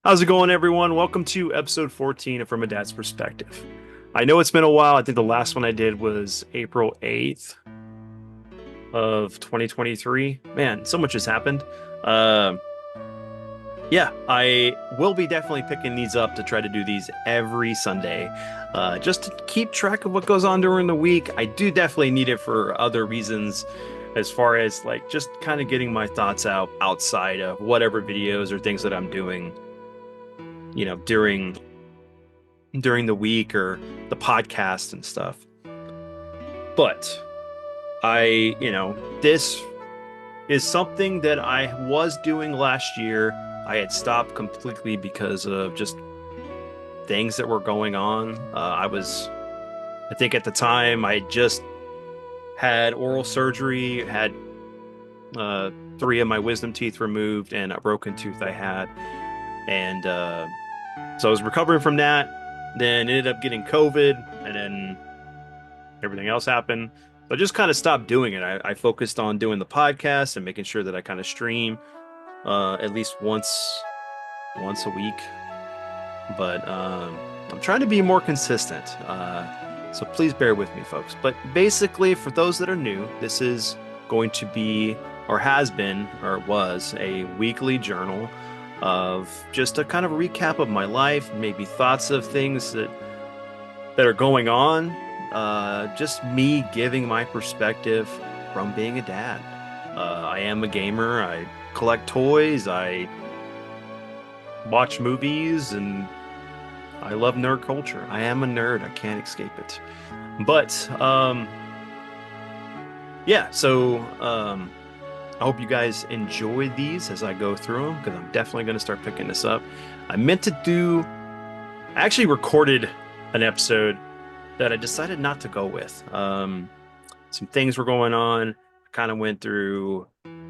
How's it going, everyone? Welcome to episode 14 of From a Dad's Perspective. I know it's been a while. I think the last one I did was April 8th of 2023. Man, so much has happened. Uh, yeah, I will be definitely picking these up to try to do these every Sunday, just to keep track of what goes on during the week. I do definitely need it for other reasons, as far as like just kind of getting my thoughts out outside of whatever videos or things that I'm doing, during the week or the podcast and stuff. But this is something that I was doing last year. I had stopped completely because of just things that were going on. I think at the time, I just had oral surgery, had three of my wisdom teeth removed, and a broken tooth I had. And so I was recovering from that, then ended up getting COVID, and then everything else happened. So I just kind of stopped doing it. I focused on doing the podcast and making sure that I kind of stream at least once a week. But I'm trying to be more consistent. So please bear with me, folks. But basically, for those that are new, this is going to be, or has been, or was, a weekly journal of just a kind of recap of my life, maybe thoughts of things that are going on. Just me giving my perspective from being a dad. I am a gamer. I collect toys. I watch movies, and I love nerd culture. I am a nerd. I can't escape it. But yeah, so I hope you guys enjoy these as I go through them, because I'm definitely going to start picking this up. I meant to do, I actually recorded an episode that I decided not to go with. Some things were going on. I kind of went through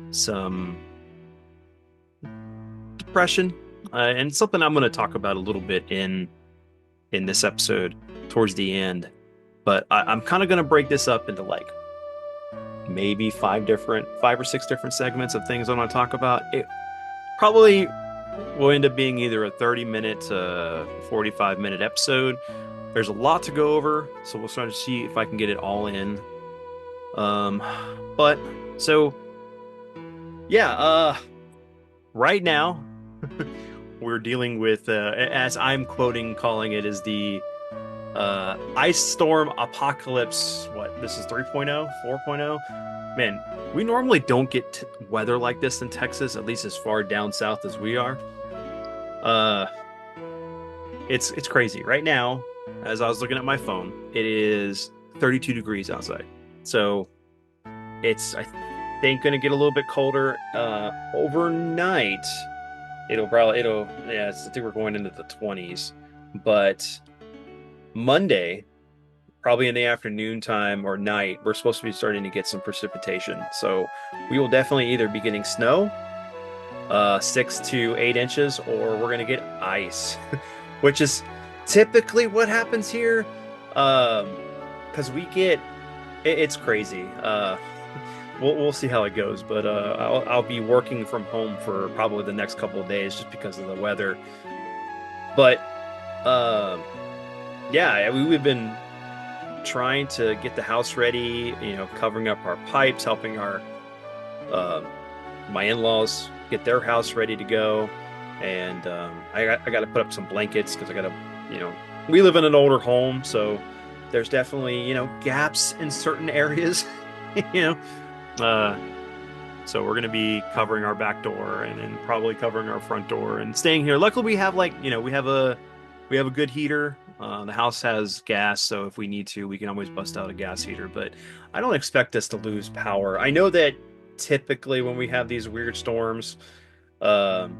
some depression, and something I'm going to talk about a little bit in this episode towards the end. But I'm kind of going to break this up into like maybe five or six different segments of things I want to talk about. It probably will end up being either a 30-minute to 45-minute episode. There's a lot to go over, so we'll start to see if I can get it all in. Um, but so yeah, right now we're dealing with, as I'm quoting, calling it, is the ice storm apocalypse. What, this is 3.0, 4.0? Man, we normally don't get weather like this in Texas, at least as far down south as we are. Uh, it's crazy. Right now, as I was looking at my phone, it is 32 degrees outside. So it's, I think, going to get a little bit colder overnight. Yeah, I think we're going into the 20s. But Monday, probably in the afternoon time or night, we're supposed to be starting to get some precipitation. So we will definitely either be getting snow, 6 to 8 inches, or we're gonna get ice, which is typically what happens here. Because it's crazy. We'll see how it goes, but I'll be working from home for probably the next couple of days just because of the weather. But yeah, we've been trying to get the house ready, covering up our pipes, helping our uh, my in-laws get their house ready to go, and I got to put up some blankets because I got to, we live in an older home, so there's definitely gaps in certain areas, you know. Uh, so we're gonna be covering our back door and then probably covering our front door and staying here. Luckily, we have like we have a good heater. The house has gas, so if we need to, we can always bust out a gas heater. But I don't expect us to lose power. I know that typically when we have these weird storms, um,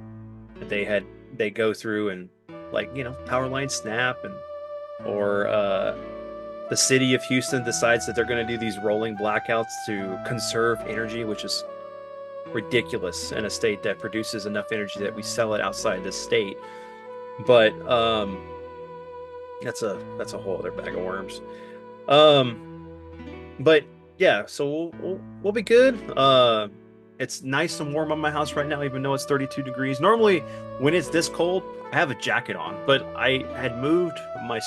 they go through and, like, power lines snap, and or the city of Houston decides that they're going to do these rolling blackouts to conserve energy, which is ridiculous in a state that produces enough energy that we sell it outside the state. But that's a whole other bag of worms. Um, but yeah, so we'll be good. It's nice and warm on my house right now, even though it's 32 degrees. Normally, when it's this cold, I have a jacket on, but I had moved my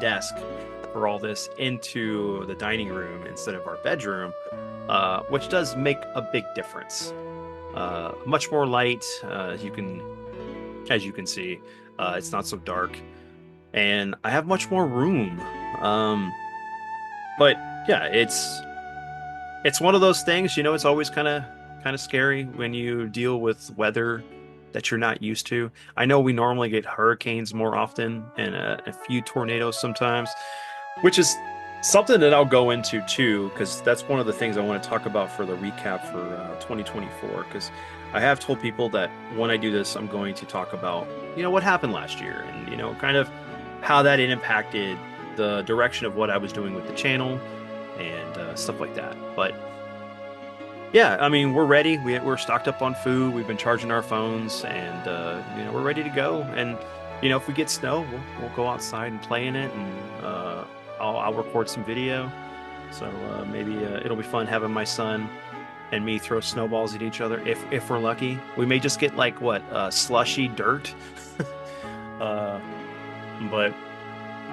desk for all this into the dining room instead of our bedroom, which does make a big difference. Much more light, as you can see. It's not so dark, and I have much more room. Um, but yeah, it's one of those things, it's always kind of scary when you deal with weather that you're not used to. I know we normally get hurricanes more often and a few tornadoes sometimes, which is something that I'll go into too, because that's one of the things I want to talk about for the recap for 2024. Because I have told people that when I do this, I'm going to talk about, what happened last year and, kind of how that impacted the direction of what I was doing with the channel and stuff like that. But yeah, I mean, we're ready. We're stocked up on food. We've been charging our phones, and we're ready to go. And if we get snow, we'll go outside and play in it, and I'll record some video. So maybe it'll be fun having my son and me throw snowballs at each other if we're lucky. We may just get like what slushy dirt. uh, but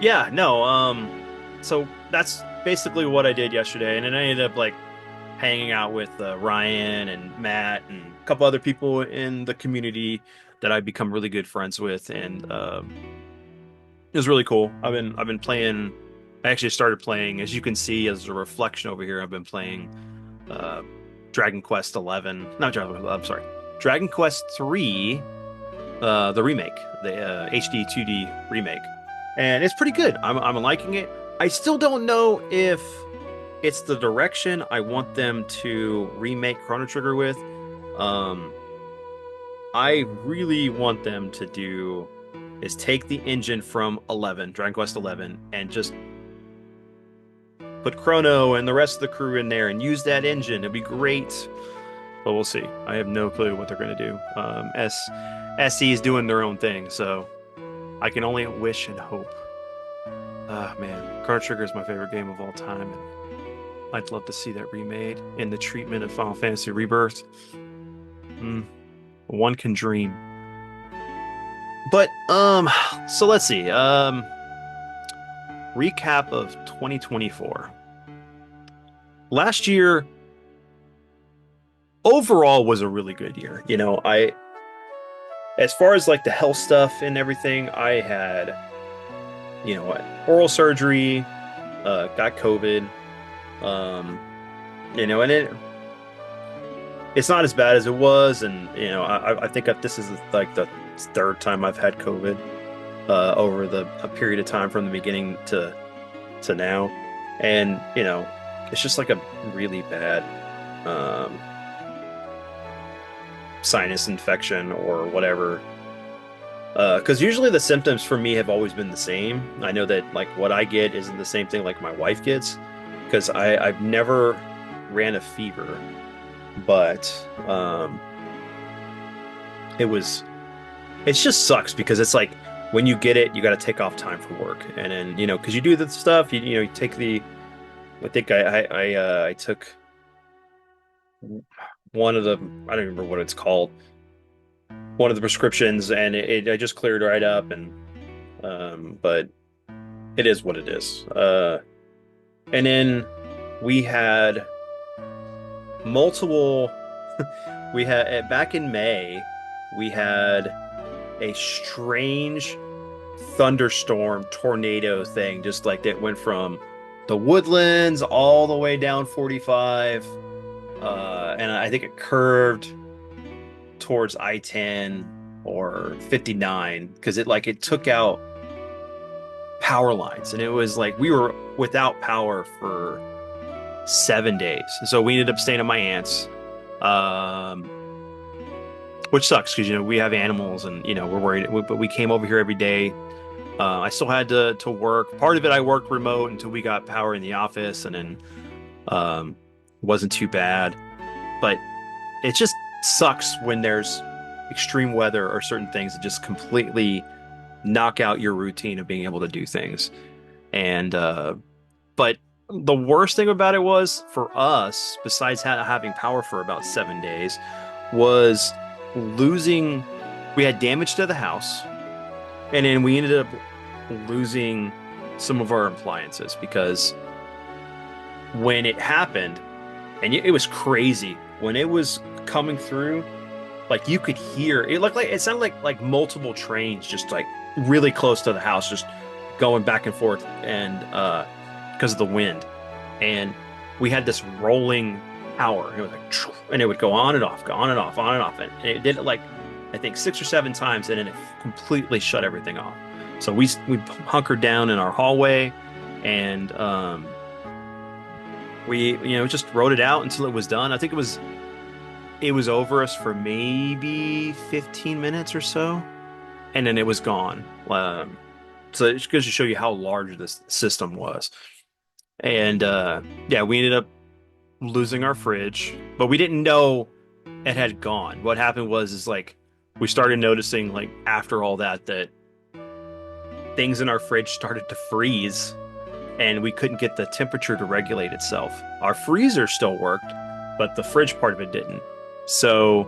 yeah, no. So that's basically what I did yesterday, and then I ended up like hanging out with Ryan and Matt and a couple other people in the community that I've become really good friends with, and it was really cool. I've been playing. I actually started playing, as you can see, as a reflection over here. I've been playing uh, Dragon Quest 11. Not Dragon. I'm sorry, Dragon Quest 3, the remake, the HD 2D remake, and it's pretty good. I'm liking it. I still don't know if it's the direction I want them to remake Chrono Trigger with. Um, I really want them to do is take the engine from 11, Dragon Quest 11, and just put Chrono and the rest of the crew in there and use that engine. It'd be great, but we'll see. I have no clue what they're going to do. SE is doing their own thing, so I can only wish and hope. Ah, man, Chrono Trigger is my favorite game of all time, and I'd love to see that remade in the treatment of Final Fantasy Rebirth. One can dream. But so let's see. Recap of 2024. Last year overall was a really good year. As far as like the health stuff and everything, I had, oral surgery, got COVID. And it's not as bad as it was, and I think that this is like the third time I've had COVID over a period of time from the beginning to now, and it's just like a really bad sinus infection or whatever. Because usually the symptoms for me have always been the same. I know that like what I get isn't the same thing like my wife gets, because I've never ran a fever, but it just sucks because it's like when you get it, you got to take off time for work, and then because you do the stuff, you take I think I took one of the, I don't remember what it's called, one of the prescriptions, and I just cleared right up, and but it is what it is. And then we had multiple. We had back in May, we had a strange thunderstorm tornado thing, just like that went from the Woodlands all the way down 45, and I think it curved towards I-10 or 59 because it took out power lines, and it was like we were without power for 7 days. So we ended up staying at my aunt's, which sucks because we have animals, and we're worried. But we came over here every day. I still had to work. Part of it I worked remote until we got power in the office, and then it wasn't too bad. But it just sucks when there's extreme weather or certain things that just completely knock out your routine of being able to do things. And but The worst thing about it was for us, besides having power for about 7 days, was losing. We had damage to the house, and then we ended up losing some of our appliances because when it happened, and it was crazy when it was coming through, like you could hear it. Looked like it sounded like multiple trains just like really close to the house, just going back and forth, and because of the wind, and we had this rolling power. It was like, and it would go on and off, go on and off, on and off, and it did it like I think 6 or 7 times, and then it completely shut everything off. So we hunkered down in our hallway, and we just wrote it out until it was done. I think it was over us for maybe 15 minutes or so, and then it was gone. So it goes to show you how large this system was. And yeah, we ended up losing our fridge, but we didn't know it had gone. What happened was is like we started noticing like after all that things in our fridge started to freeze, and we couldn't get the temperature to regulate itself. Our freezer still worked, but the fridge part of it didn't. So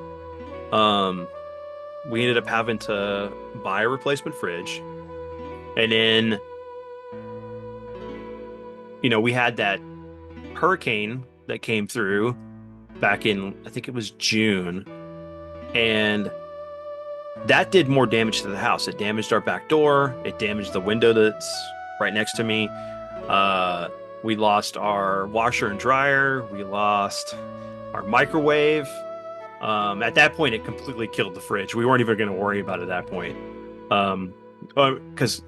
we ended up having to buy a replacement fridge. And then, we had that hurricane that came through back in, I think it was June. And that did more damage to the house. It damaged our back door. It damaged the window that's right next to me. We lost our washer and dryer. We lost our microwave. At that point, it completely killed the fridge. We weren't even going to worry about it at that point. Because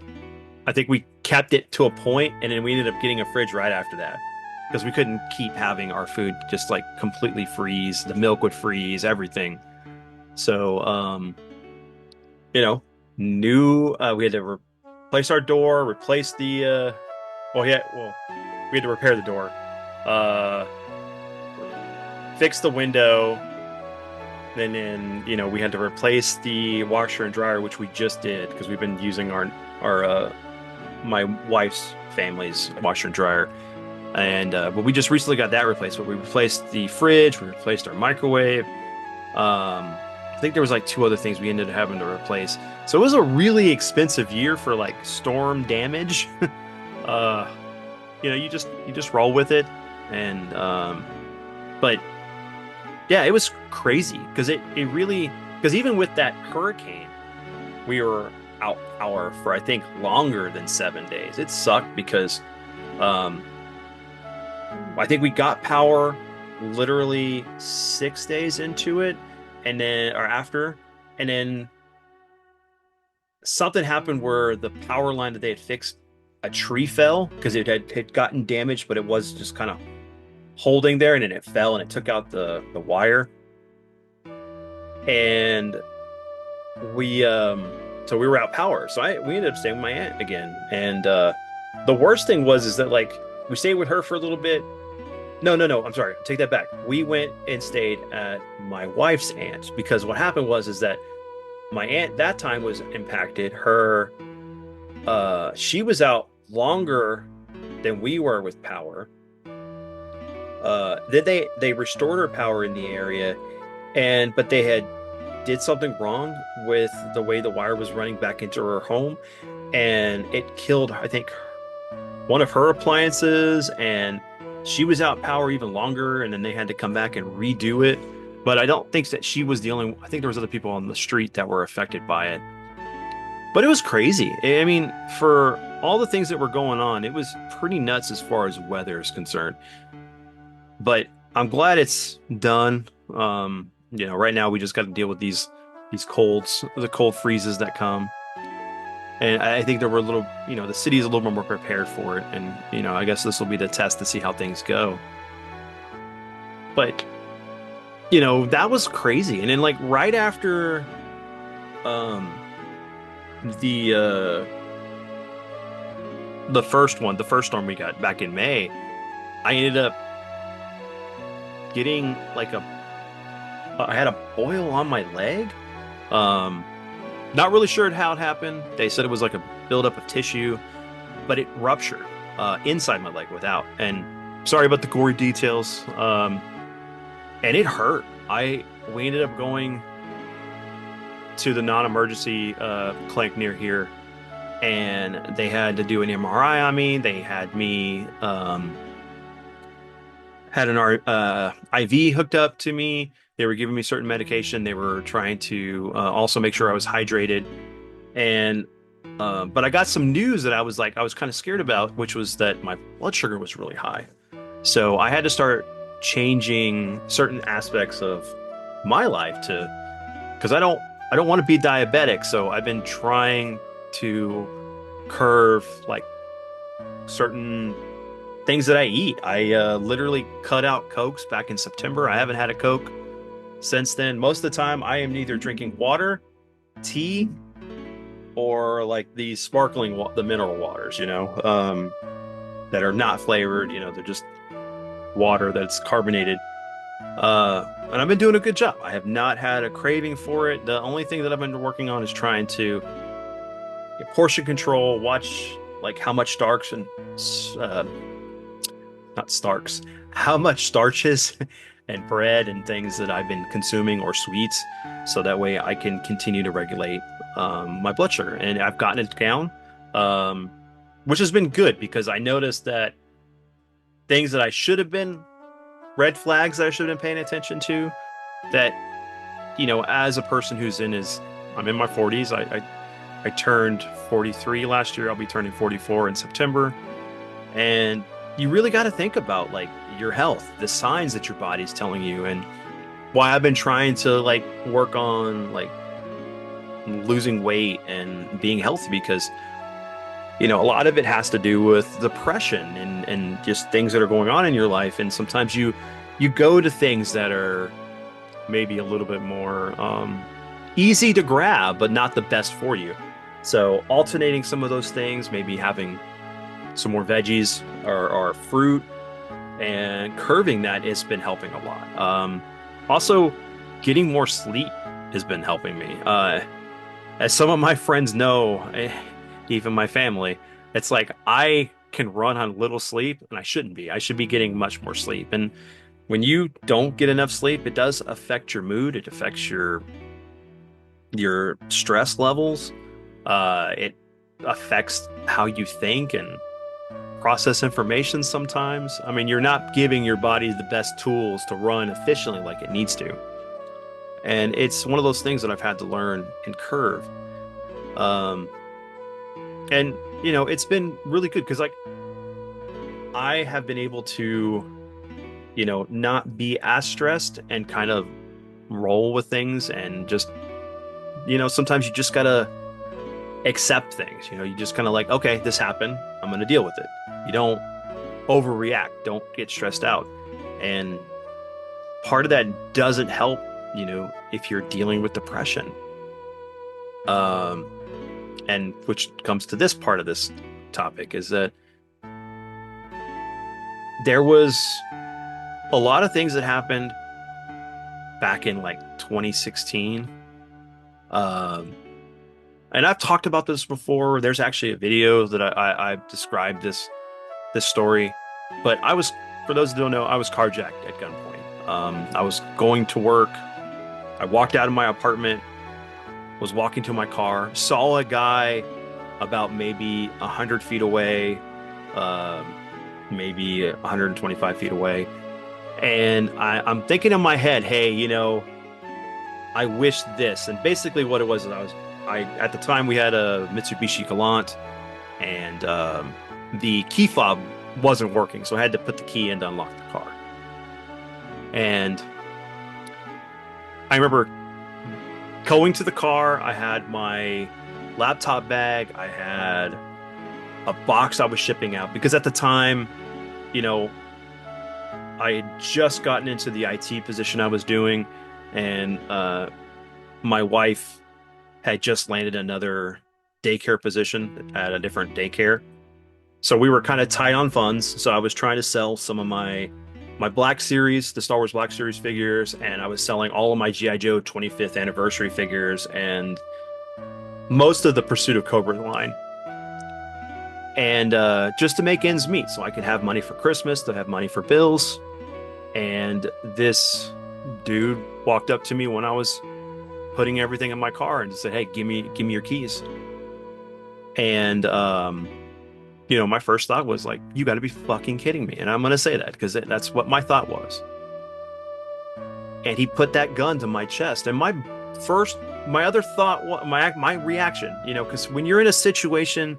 I think we kept it to a point, and then we ended up getting a fridge right after that. Because we couldn't keep having our food just like completely freeze. The milk would freeze, everything. So, we had to replace our door, replace the, we had to repair the door, fix the window, and then, we had to replace the washer and dryer, which we just did because we've been using our my wife's family's washer and dryer. And but we just recently got that replaced. But we replaced the fridge, we replaced our microwave. I think there was like 2 other things we ended up having to replace. So it was a really expensive year for like storm damage. You just roll with it. And but yeah, it was crazy because it really, because even with that hurricane, we were out power for I think longer than 7 days. It sucked because I think we got power literally 6 days into it, and then or after, and then something happened where the power line that they had fixed, a tree fell because it had gotten damaged, but it was just kind of holding there, and then it fell and it took out the wire. And we so we were out power. So we ended up staying with my aunt again. And the worst thing was is that like we stayed with her for a little bit. No, I'm sorry. Take that back. We went and stayed at my wife's aunt because what happened was is that my aunt that time was impacted. Her she was out longer than we were with power. Then they restored her power in the area, but they did something wrong with the way the wire was running back into her home, and it killed, I think, one of her appliances, and she was out power even longer, and then they had to come back and redo it. But I don't think that she was the only. I think there was other people on the street that were affected by it. But it was crazy. I mean, for all the things that were going on, it was pretty nuts as far as weather is concerned. But I'm glad it's done. Right now we just got to deal with these colds, the cold freezes that come. And I think there were the city is a little more prepared for it. And, I guess this will be the test to see how things go. But, that was crazy. And then like right after the first storm we got back in May, I ended up getting like I had a boil on my leg. Not really sure how it happened. They said it was like a buildup of tissue, but it ruptured. inside my leg without. And sorry about the gory details. And it hurt. We ended up going to the non-emergency clinic near here, and they had to do an MRI on me. They had me had an IV hooked up to me. They were giving me certain medication. They were trying to also make sure I was hydrated. And but I got some news that I was kind of scared about, which was that my blood sugar was really high. So I had to start changing certain aspects of my life because I don't want to be diabetic. So I've been trying to curve like certain things that I eat. I literally cut out Cokes back in September. I haven't had a Coke since then. Most of the time, I am either drinking water, tea, or like these the mineral waters, that are not flavored. They're just water that's carbonated. And I've been doing a good job. I have not had a craving for it. The only thing that I've been working on is trying to portion control, watch like how much starks and not starks, how much starches and bread and things that I've been consuming or sweets, so that way I can continue to regulate my blood sugar. And I've gotten it down, which has been good because I noticed that things that I should have been red flags that I should have been paying attention to, that, as a person I'm in my 40s. I turned 43 last year. I'll be turning 44 in September. And you really got to think about like your health, the signs that your body's telling you, and why I've been trying to like work on like losing weight and being healthy, because a lot of it has to do with depression and just things that are going on in your life. And sometimes you go to things that are maybe a little bit more easy to grab, but not the best for you. So alternating some of those things, maybe having some more veggies or fruit, and curving that has been helping a lot. Also, getting more sleep has been helping me. As some of my friends know, even my family, it's like I can run on little sleep, and I shouldn't be. I should be getting much more sleep. And when you don't get enough sleep, it does affect your mood. It affects your stress levels. It affects how you think and process information sometimes. I mean, you're not giving your body the best tools to run efficiently like it needs to. And it's one of those things that I've had to learn and curve. And it's been really good because like I have been able to, not be as stressed and kind of roll with things, and just, sometimes you just gotta accept things. You just kind of like, okay, this happened, I'm gonna deal with it. You don't overreact, don't get stressed out. And part of that doesn't help, if you're dealing with depression. And which comes to this part of this topic, is that there was a lot of things that happened back in like 2016. And I've talked about this before. There's actually a video that I've described this story. But for those that don't know, I was carjacked at gunpoint. I was going to work. I walked out of my apartment, was walking to my car, saw a guy about maybe 100 feet away, maybe 125 feet away. And I'm thinking in my head, hey, I wish this. And basically what it was, at the time we had a Mitsubishi Galant, and the key fob wasn't working. So I had to put the key in to unlock the car. And I remember going to the car. I had my laptop bag. I had a box I was shipping out, because at the time, I had just gotten into the IT position I was doing, and my wife had just landed another daycare position at a different daycare. So we were kind of tight on funds. So I was trying to sell some of my Black Series, the Star Wars Black Series figures, and I was selling all of my G.I. Joe 25th anniversary figures and most of the Pursuit of Cobra line. and just to make ends meet so I could have money for Christmas, to have money for bills. And this dude walked up to me when I was putting everything in my car and said, "Hey, give me your keys." And my first thought was like, "You got to be fucking kidding me!" And I'm gonna say that because that's what my thought was. And he put that gun to my chest, and my other thought, my reaction, because when you're in a situation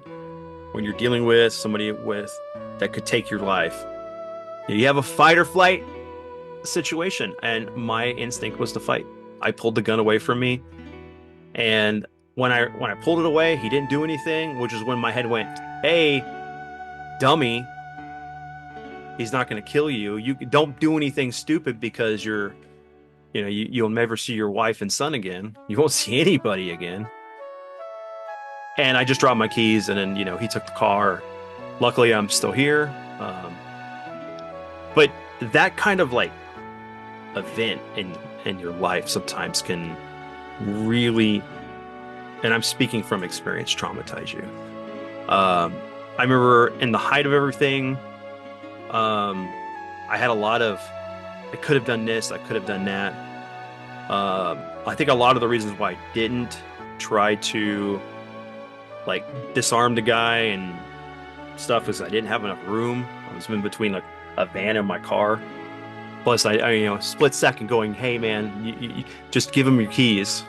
when you're dealing with somebody with that could take your life, you have a fight or flight situation, and my instinct was to fight. I pulled the gun away from me, and when I pulled it away, he didn't do anything, which is when my head went, "Hey, dummy, he's not going to kill you. You don't do anything stupid because you'll never see your wife and son again. You won't see anybody again." And I just dropped my keys, and then he took the car. Luckily, I'm still here. But that kind of like event in your life sometimes can really, and I'm speaking from experience, traumatize you. I remember in the height of everything, I had a lot of, I could have done this, I could have done that. I think a lot of the reasons why I didn't try to like disarm the guy and stuff is I didn't have enough room. I was in between like a van and my car. Plus, I split second going, "Hey man, you just give him your keys."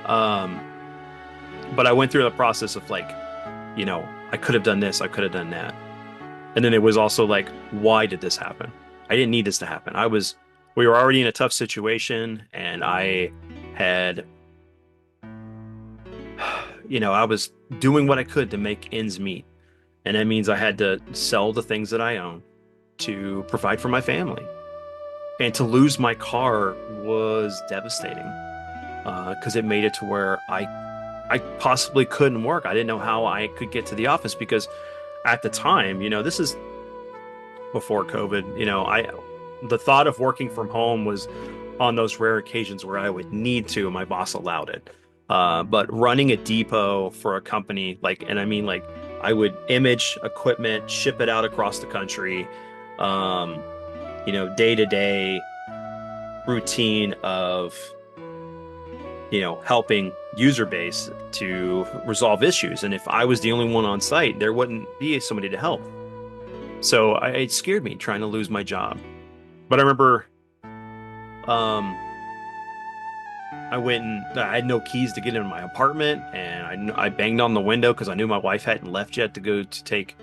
But I went through the process of like, I could have done this, I could have done that. And then it was also like, why did this happen? I didn't need this to happen. We were already in a tough situation, and I had, I was doing what I could to make ends meet. And that means I had to sell the things that I own to provide for my family. And to lose my car was devastating because it made it to where I possibly couldn't work. I didn't know how I could get to the office because at the time, this is before COVID, the thought of working from home was on those rare occasions where I would need to, and my boss allowed it. But running a depot for a company, and I mean, I would image equipment, ship it out across the country, day to day routine of, helping user base to resolve issues. And if I was the only one on site, there wouldn't be somebody to help. So it scared me trying to lose my job. But I remember, I went and I had no keys to get into my apartment, and I banged on the window because I knew my wife hadn't left yet to go to take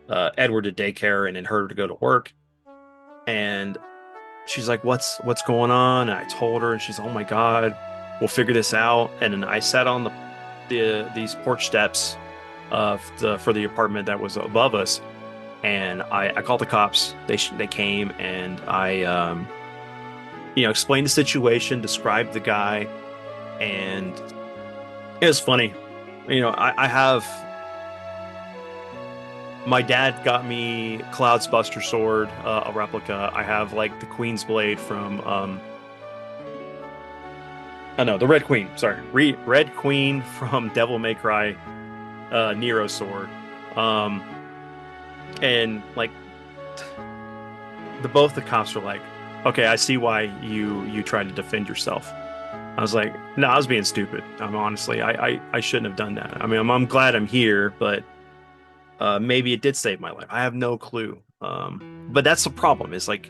Edward to daycare and then her to go to work. And she's like, "What's going on?" And I told her, and she's, "Oh my God, we'll figure this out." And then I sat on these porch steps for the apartment that was above us, and I called the cops. They came, and I explained the situation, described the guy, and it was funny. I have, my dad got me Cloud's Buster sword, a replica. I have like the Queen's blade from the Red Queen. Sorry, Red Queen from Devil May Cry, Nero sword. And like both the cops were like, "Okay, I see why you tried to defend yourself." I was like, "No, I was being stupid. Honestly, I shouldn't have done that. I mean, I'm glad I'm here, but maybe it did save my life. I have no clue." But that's the problem. Is like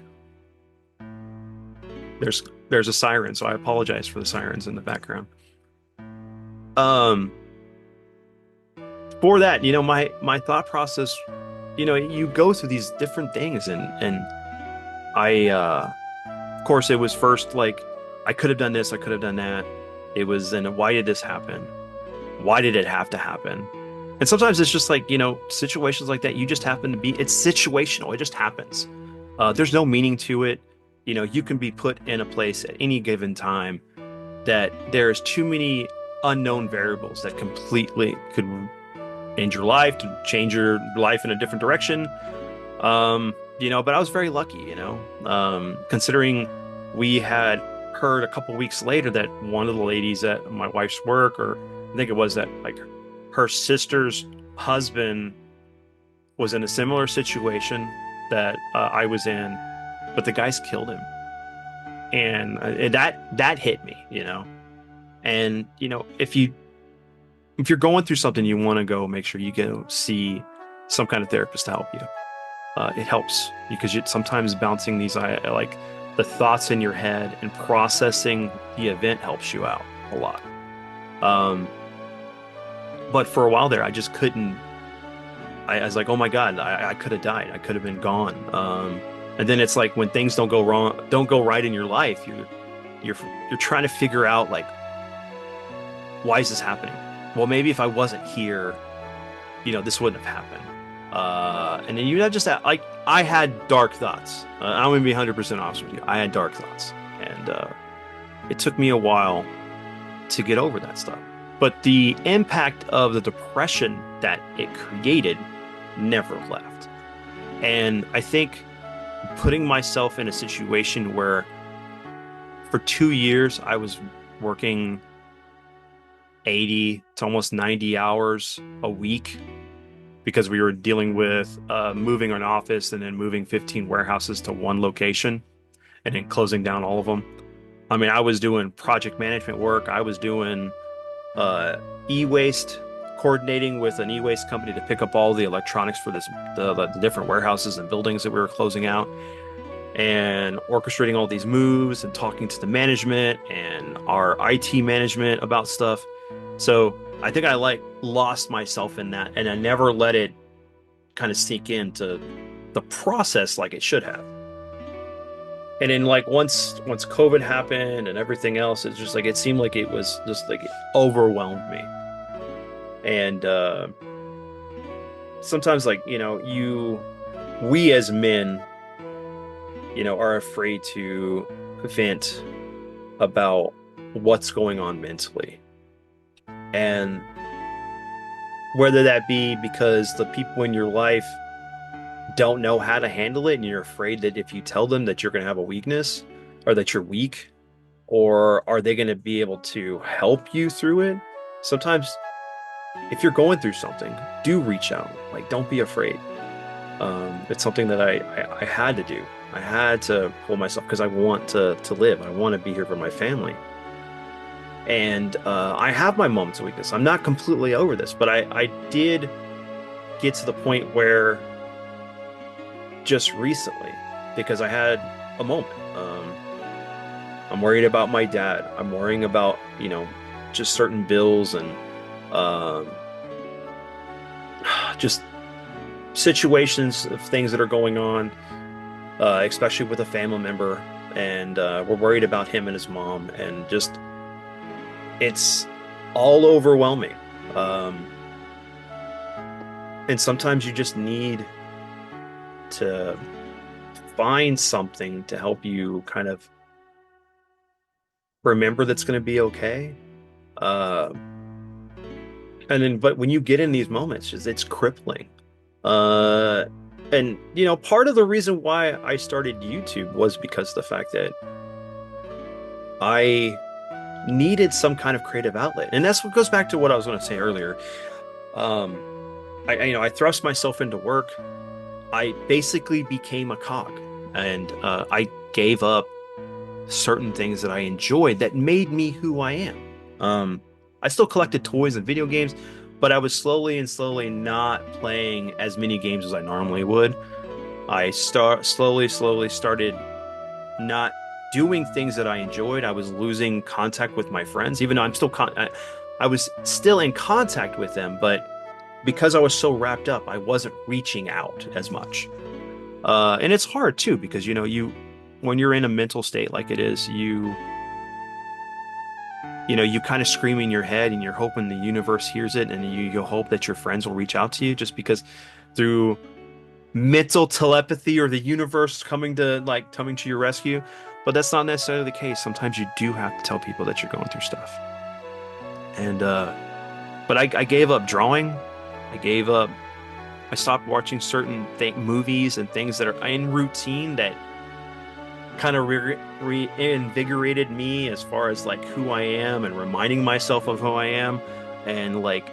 there's a siren, so I apologize for the sirens in the background. For that, my thought process, you go through these different things, and I, of course, it was first like, I could have done this, I could have done that. It was, and why did this happen? Why did it have to happen? And sometimes it's just like, situations like that, you just happen to be, it's situational. It just happens. There's no meaning to it. You can be put in a place at any given time that there's too many unknown variables that completely could end your life, to change your life in a different direction. But I was very lucky, considering we had heard a couple weeks later that one of the ladies at my wife's work, or I think it was that like her sister's husband was in a similar situation that I was in, but the guys killed him, and that hit me, you know. And you know, if you're going through something, you want to go make sure you go see some kind of therapist to help you. It helps because sometimes bouncing these like the thoughts in your head and processing the event helps you out a lot. Um, but for a while there, I just couldn't. I was like, oh my God, I could have died. I could have been gone. And then it's like when things don't go wrong, don't go right in your life, you're you're trying to figure out like, why is this happening? Well, maybe if I wasn't here, you know, this wouldn't have happened. And then you have just like I had dark thoughts. I'm gonna be 100% honest with you. I had dark thoughts, and it took me a while to get over that stuff. But the impact of the depression that it created never left. And I think putting myself in a situation where for 2 years I was working 80 to almost 90 hours a week because we were dealing with moving an office and then moving 15 warehouses to one location and then closing down all of them. I mean, I was doing project management work. I was doing e-waste, coordinating with an e-waste company to pick up all the electronics for the different warehouses and buildings that we were closing out, and orchestrating all these moves and talking to the management and our IT management about stuff. So I think I like lost myself in that, and I never let it kind of sink into the process like it should have. And then like once COVID happened and everything else, it's just like it seemed like it was just like it overwhelmed me. And sometimes like, you know, we as men, you know, are afraid to vent about what's going on mentally. And whether that be because the people in your life don't know how to handle it and you're afraid that if you tell them that you're going to have a weakness or that you're weak, or are they going to be able to help you through it? Sometimes if you're going through something, do reach out. Like, don't be afraid. It's something that I had to do. I had to pull myself because I want to live. I want to be here for my family. And I have my moments of weakness. I'm not completely over this, but I did get to the point where just recently, because I had a moment. I'm worried about my dad. I'm worrying about, you know, just certain bills and just situations of things that are going on, especially with a family member. And we're worried about him and his mom, and just it's all overwhelming. And sometimes you just need to find something to help you kind of remember that's going to be okay. And then, but when you get in these moments, it's crippling. And you know, part of the reason why I started YouTube was because of the fact that I needed some kind of creative outlet. And that's what goes back to what I was going to say earlier. I thrust myself into work. I basically became a cog, and I gave up certain things that I enjoyed that made me who I am. I still collected toys and video games, but I was slowly not playing as many games as I normally would. I slowly started not doing things that I enjoyed. I was losing contact with my friends, even though I was still in contact with them, but because I was so wrapped up, I wasn't reaching out as much. And it's hard too, because, you know, when you're in a mental state like it is, you kind of scream in your head and you're hoping the universe hears it, and you hope that your friends will reach out to you, just because through mental telepathy or the universe coming to your rescue. But that's not necessarily the case. Sometimes you do have to tell people that you're going through stuff. And but I gave up drawing. I stopped watching certain movies and things that are in routine that kind of reinvigorated me as far as like who I am and reminding myself of who I am. And like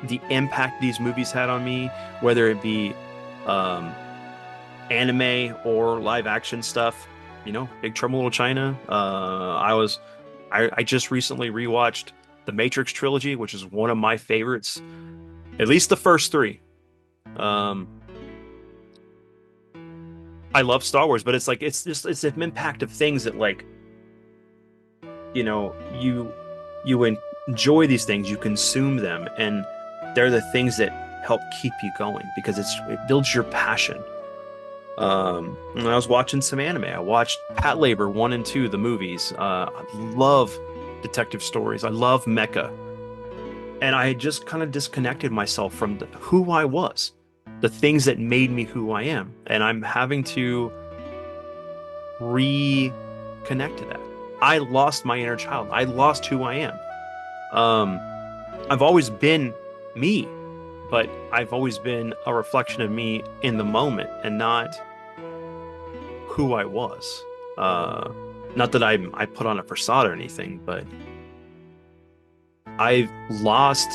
the impact these movies had on me, whether it be um, anime or live action stuff. Big Trouble in Little China. I just recently rewatched the Matrix trilogy, which is one of my favorites, at least the first three. Um, I love Star Wars, but it's like it's an impact of things that like you know you you enjoy these things, you consume them, and they're the things that help keep you going because it builds your passion. And I was watching some anime. I watched Patlabor 1 and 2, the movies. I love detective stories. I love mecha. And I had just kind of disconnected myself from who I was, the things that made me who I am. And I'm having to reconnect to that. I lost my inner child. I lost who I am. Um, I've always been me, but I've always been a reflection of me in the moment and not who I was. Not that I put on a facade or anything, but I've lost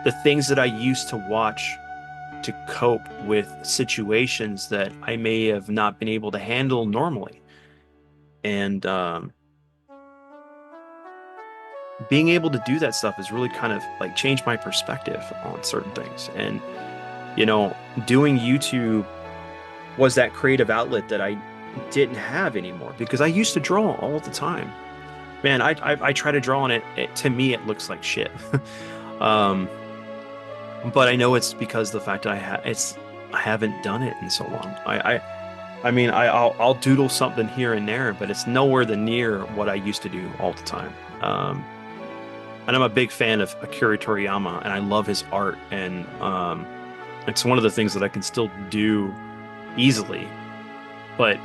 the things that I used to watch to cope with situations that I may have not been able to handle normally. And being able to do that stuff has really kind of like changed my perspective on certain things. And, doing YouTube was that creative outlet that I didn't have anymore because I used to draw all the time. Man, I try to draw and to me it looks like shit. um, but I know it's because the fact that I haven't done it in so long. I mean I'll doodle something here and there, but it's nowhere near what I used to do all the time. And I'm a big fan of Akira Toriyama, and I love his art, and it's one of the things that I can still do easily, but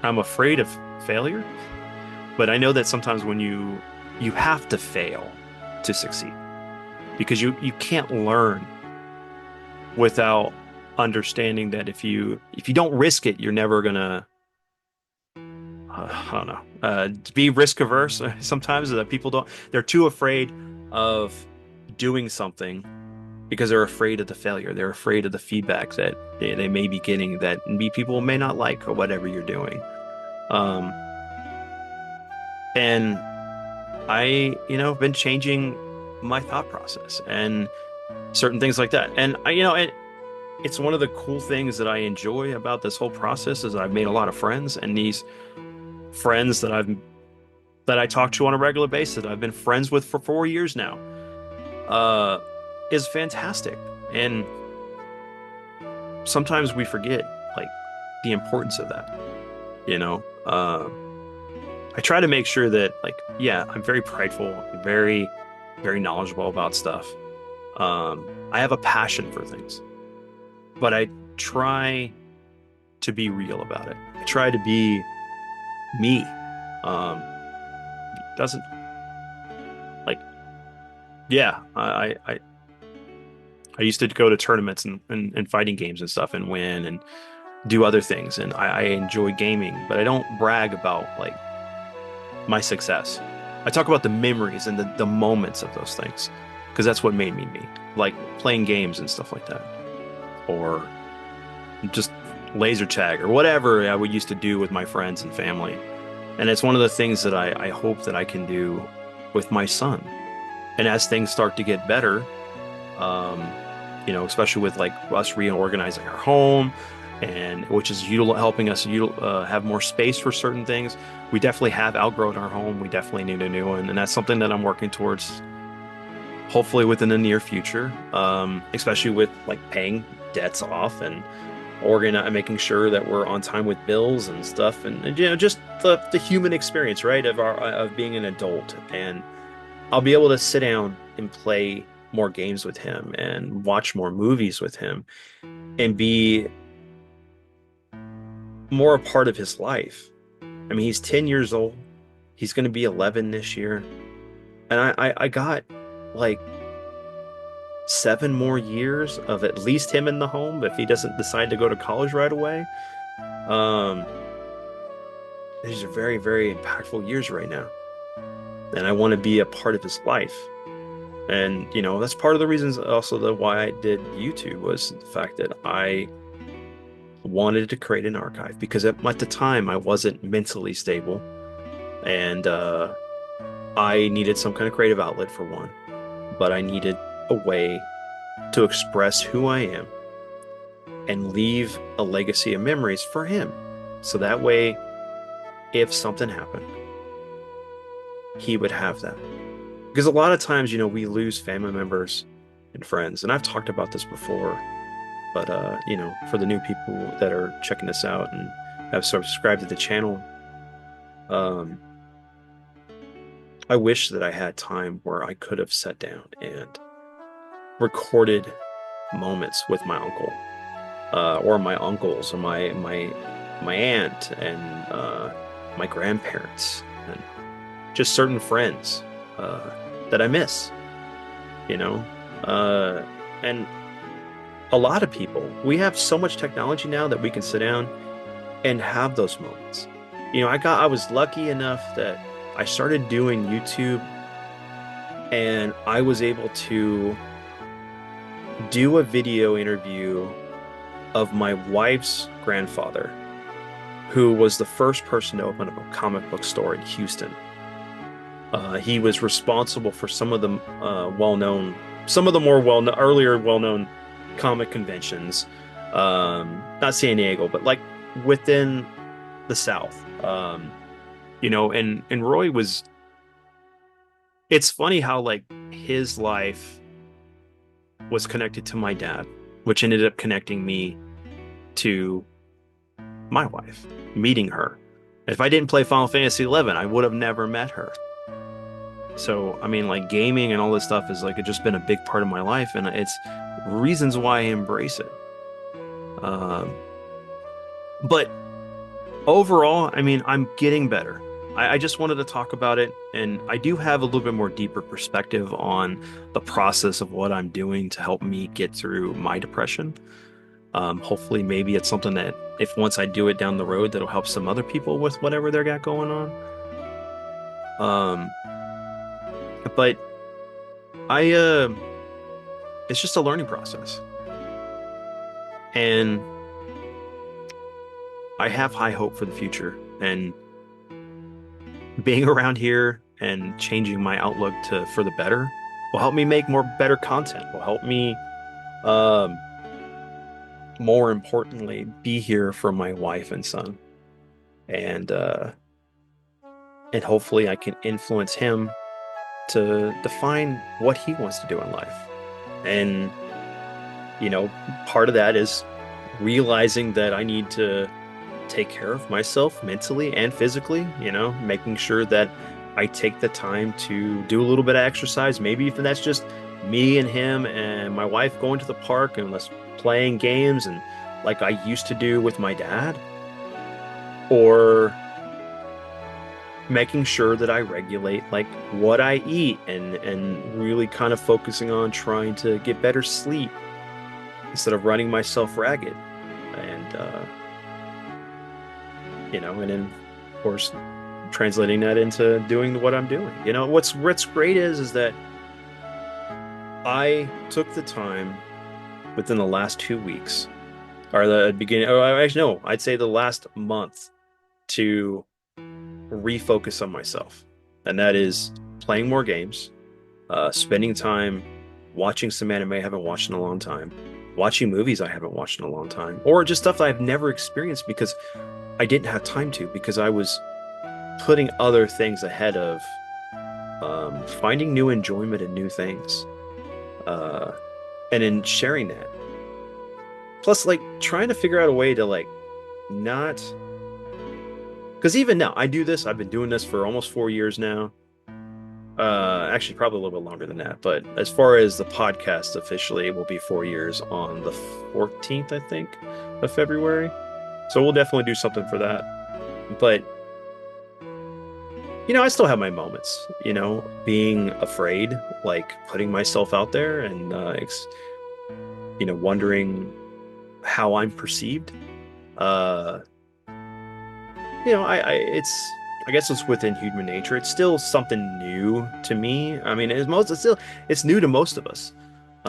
I'm afraid of failure. But I know that sometimes when you have to fail to succeed, because you can't learn without understanding that if you don't risk it, you're never gonna I don't know, be risk averse. Sometimes that they're too afraid of doing something because they're afraid of the failure. They're afraid of the feedback that they may be getting that people may not like or whatever you're doing. Um, and I've been changing my thought process and certain things like that. And it's one of the cool things that I enjoy about this whole process is I've made a lot of friends, and these friends that I talk to on a regular basis, that I've been friends with for 4 years now, is fantastic. And sometimes we forget like the importance of that. I try to make sure that like, yeah, I'm very prideful, very, very knowledgeable about stuff. I have a passion for things, but I try to be real about it. I try to be me. Doesn't like, yeah, I used to go to tournaments and fighting games and stuff and win and do other things, and I enjoy gaming, but I don't brag about like my success. I talk about the memories and the moments of those things because that's what made me me, like playing games and stuff like that, or just laser tag or whatever I would used to do with my friends and family. And it's one of the things that I hope that I can do with my son. And as things start to get better, especially with like us reorganizing our home, and which is helping us have more space for certain things. We definitely have outgrown our home. We definitely need a new one, and that's something that I'm working towards, hopefully within the near future. Especially with like paying debts off and making sure that we're on time with bills and stuff, and just the human experience, right, of being an adult. And I'll be able to sit down and play more games with him and watch more movies with him and be more a part of his life. I mean, he's 10 years old. He's going to be 11 this year. And I got like 7 more years of at least him in the home if he doesn't decide to go to college right away. These are very, very impactful years right now. and I want to be a part of his life. And that's part of the reasons also that why I did YouTube was the fact that I wanted to create an archive because at the time I wasn't mentally stable, and I needed some kind of creative outlet for one, but I needed a way to express who I am and leave a legacy of memories for him. So that way, if something happened, he would have that. Because a lot of times, we lose family members and friends, and I've talked about this before, but for the new people that are checking this out and have subscribed to the channel, um, I wish that I had time where I could have sat down and recorded moments with my uncle, or my uncles, or my aunt, and my grandparents, and just certain friends that I miss, you know. And a lot of people, we have so much technology now that we can sit down and have those moments. I was lucky enough that I started doing YouTube, and I was able to do a video interview of my wife's grandfather, who was the first person to open up a comic book store in Houston. He was responsible for some of the earlier well-known comic conventions. Not San Diego, but like within the South. And Roy was. It's funny how like his life was connected to my dad, which ended up connecting me to my wife, meeting her. If I didn't play Final Fantasy XI, I would have never met her. So, I mean, like gaming and all this stuff is like, it's just been a big part of my life, and it's reasons why I embrace it. But overall, I mean, I'm getting better. I just wanted to talk about it, and I do have a little bit more deeper perspective on the process of what I'm doing to help me get through my depression. Hopefully, maybe it's something that if once I do it down the road, that'll help some other people with whatever they got going on. But it's just a learning process, and I have high hope for the future, and being around here and changing my outlook for the better will help me make better content, will help me, more importantly, be here for my wife and son. And hopefully I can influence him to define what he wants to do in life. And, part of that is realizing that I need to take care of myself mentally and physically, making sure that I take the time to do a little bit of exercise. Maybe if that's just me and him and my wife going to the park and let's playing games and like I used to do with my dad, or making sure that I regulate like what I eat and really kind of focusing on trying to get better sleep instead of running myself ragged. And and then of course translating that into doing what I'm doing. What's great is that I took the time within the last 2 weeks, or the beginning, actually no, I'd say the last month, to refocus on myself. And that is playing more games, spending time watching some anime I haven't watched in a long time, watching movies I haven't watched in a long time, or just stuff I've never experienced because I didn't have time to, because I was putting other things ahead of finding new enjoyment in new things, and in sharing that. Plus, like, trying to figure out a way to, like, not... Because even now, I do this. I've been doing this for almost 4 years now. Actually, probably a little bit longer than that. But as far as the podcast, officially, it will be 4 years on the 14th, I think, of February. So we'll definitely do something for that. But, I still have my moments, being afraid, like putting myself out there and, wondering how I'm perceived. I guess it's within human nature. It's still something new to me. I mean, it's new to most of us.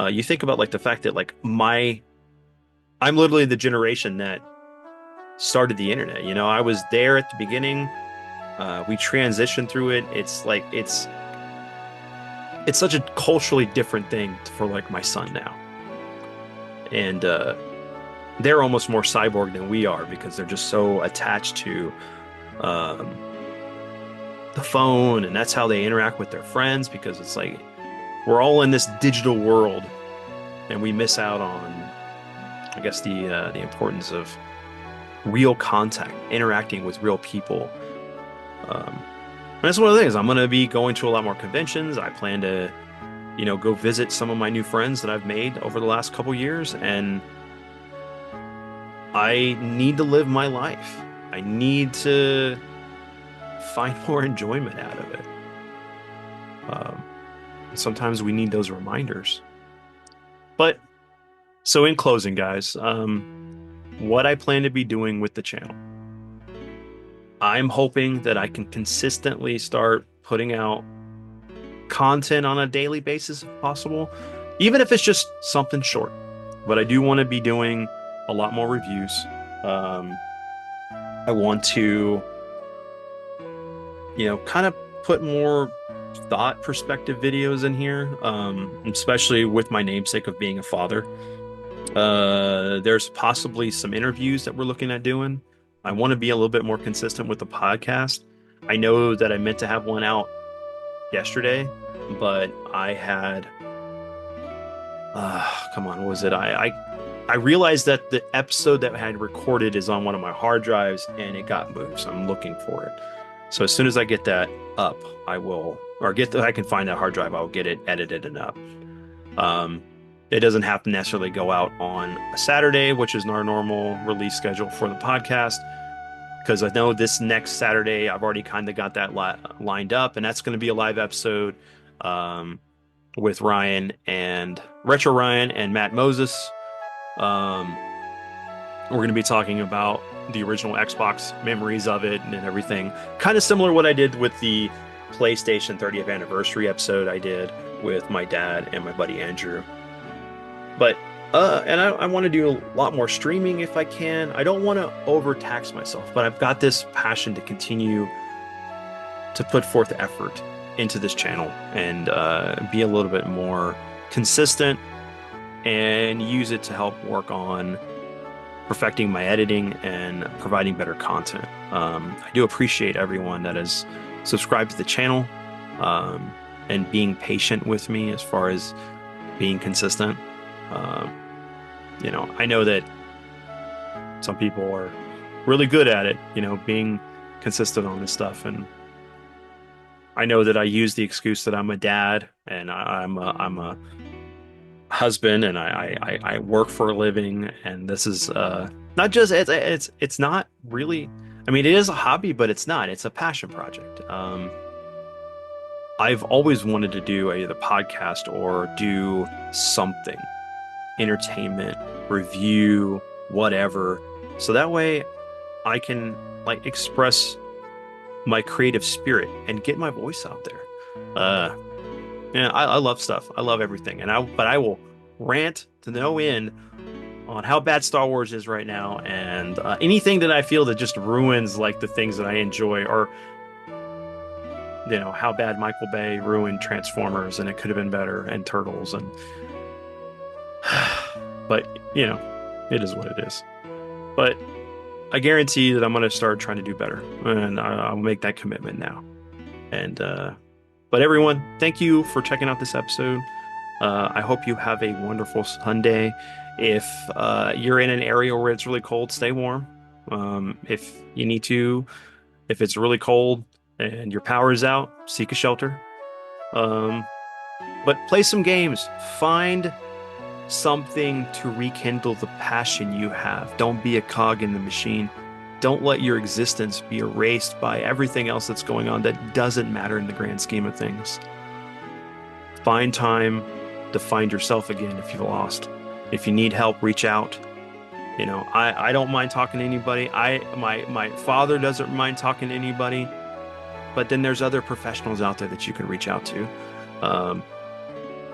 You think about like the fact that like I'm literally the generation that started the internet. You know, I was there at the beginning. We transitioned through it. It's like it's such a culturally different thing for like my son now, and they're almost more cyborg than we are because they're just so attached to um, the phone, and that's how they interact with their friends because it's like we're all in this digital world, and we miss out on, I guess, the importance of real contact, interacting with real people. And that's one of the things. I'm going to be going to a lot more conventions. I plan to, go visit some of my new friends that I've made over the last couple years, and I need to live my life. I need to find more enjoyment out of it. Sometimes we need those reminders. But so in closing, guys, what I plan to be doing with the channel, I'm hoping that I can consistently start putting out content on a daily basis if possible, even if it's just something short. But I do want to be doing a lot more reviews. I want to, kind of put more thought perspective videos in here, especially with my namesake of being a father. There's possibly some interviews that we're looking at doing. I want to be a little bit more consistent with the podcast. I know that I meant to have one out yesterday, but I had, come on, what was it? I realized that the episode that I had recorded is on one of my hard drives and it got moved. So I'm looking for it. So as soon as I get that up, I can find that hard drive, I'll get it edited and up. It doesn't have to necessarily go out on a Saturday, which is our normal release schedule for the podcast, because I know this next Saturday, I've already kind of got that lined up, and that's going to be a live episode with Ryan and Retro Ryan and Matt Moses. We're going to be talking about the original Xbox, memories of it and everything. Kind of similar to what I did with the PlayStation 30th anniversary episode I did with my dad and my buddy Andrew. But and I want to do a lot more streaming if I can. I don't want to overtax myself, but I've got this passion to continue to put forth effort into this channel and be a little bit more consistent and use it to help work on perfecting my editing and providing better content. I do appreciate everyone that has subscribed to the channel and being patient with me as far as being consistent. I know that some people are really good at it, being consistent on this stuff. And I know that I use the excuse that I'm a dad and I'm a husband and I work for a living. And this is not just, it's not really, I mean, it is a hobby, but it's not, it's a passion project. I've always wanted to do either podcast or do something, entertainment, review, whatever. So that way I can express my creative spirit and get my voice out there. I love stuff. I love everything. But I will rant to no end on how bad Star Wars is right now and anything that I feel that just ruins the things that I enjoy, or how bad Michael Bay ruined Transformers and it could have been better, and Turtles, and but it is what it is. But I guarantee that I'm going to start trying to do better, and I'll make that commitment now. And but everyone, thank you for checking out this episode. I hope you have a wonderful Sunday. If you're in an area where it's really cold, stay warm. If you need to, if it's really cold and your power is out, seek a shelter. But play some games. Find something to rekindle the passion you have. Don't be a cog in the machine. Don't let your existence be erased by everything else that's going on that doesn't matter in the grand scheme of things. Find time to find yourself again if you've lost. If you need help, reach out. I don't mind talking to anybody. My father doesn't mind talking to anybody. but then there's other professionals out there that you can reach out to. Um,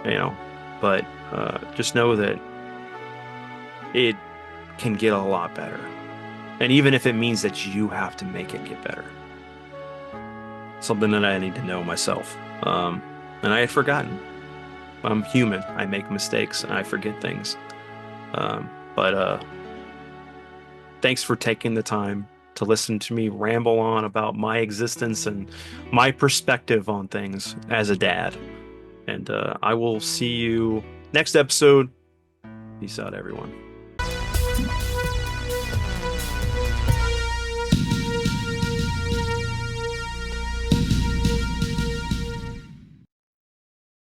you know, but just know that it can get a lot better. And even if it means that you have to make it get better, something that I need to know myself. And I had forgotten. I'm human. I make mistakes and I forget things. But thanks for taking the time to listen to me ramble on about my existence and my perspective on things as a dad. And I will see you next episode. Peace out, everyone.